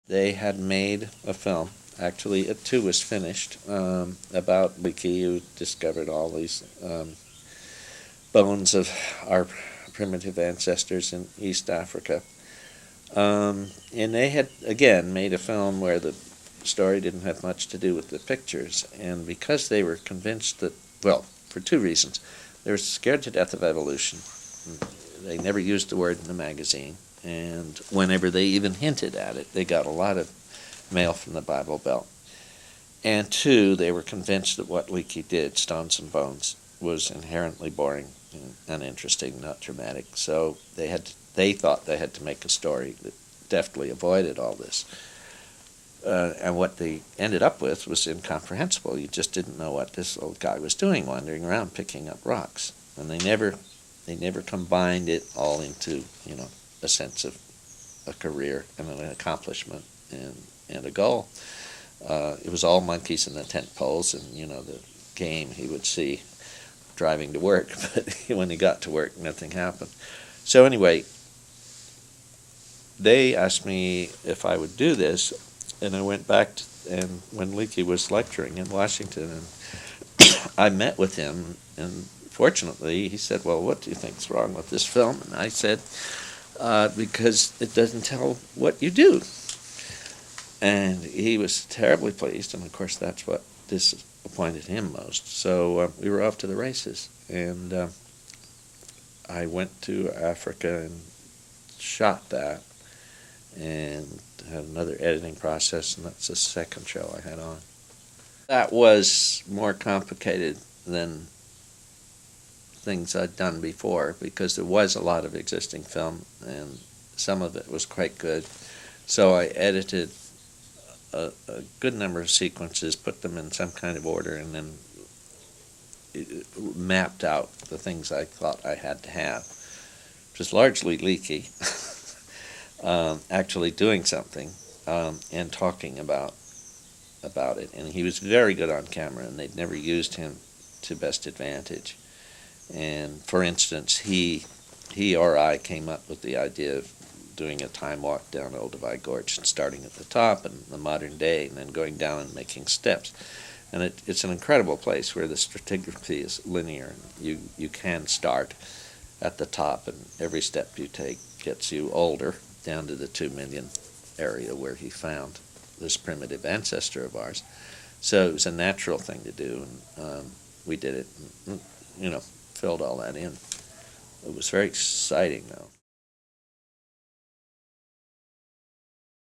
They had made a film. Actually, it too was finished, about Leakey, who discovered all these bones of our primitive ancestors in East Africa. And they had, again, made a film where the story didn't have much to do with the pictures. And because they were convinced that, well, for two reasons. They were scared to death of evolution. They never used the word in the magazine. And whenever they even hinted at it, they got a lot of mail from the Bible Belt. And two, they were convinced that what Leakey did, Stones and Bones, was inherently boring and uninteresting, not dramatic. So they thought they had to make a story that deftly avoided all this. And what they ended up with was incomprehensible. You just didn't know what this old guy was doing, wandering around picking up rocks. And they never combined it all into, a sense of a career and an accomplishment and a goal. It was all monkeys in the tent poles and, the game he would see driving to work. But when he got to work, nothing happened. So anyway, they asked me if I would do this, and I went back and when Leakey was lecturing in Washington, and I met with him, and fortunately he said, well, what do you think's wrong with this film? And I said, because it doesn't tell what you do. And he was terribly pleased, and of course that's what disappointed him most. So we were off to the races, and I went to Africa and shot that, and had another editing process, and that's the second show I had on. That was more complicated than things I'd done before, because there was a lot of existing film, and some of it was quite good. So I edited a good number of sequences, put them in some kind of order, and then mapped out the things I thought I had to have. It was largely Leakey. Actually doing something and talking about it. And he was very good on camera, and they'd never used him to best advantage. And for instance, he or I came up with the idea of doing a time walk down Olduvai Gorge, and starting at the top in the modern day, and then going down and making steps. And it's an incredible place where the stratigraphy is linear. You can start at the top, and every step you take gets you older, down to the 2 million area where he found this primitive ancestor of ours. So it was a natural thing to do, and we did it, and, filled all that in. It was very exciting, though.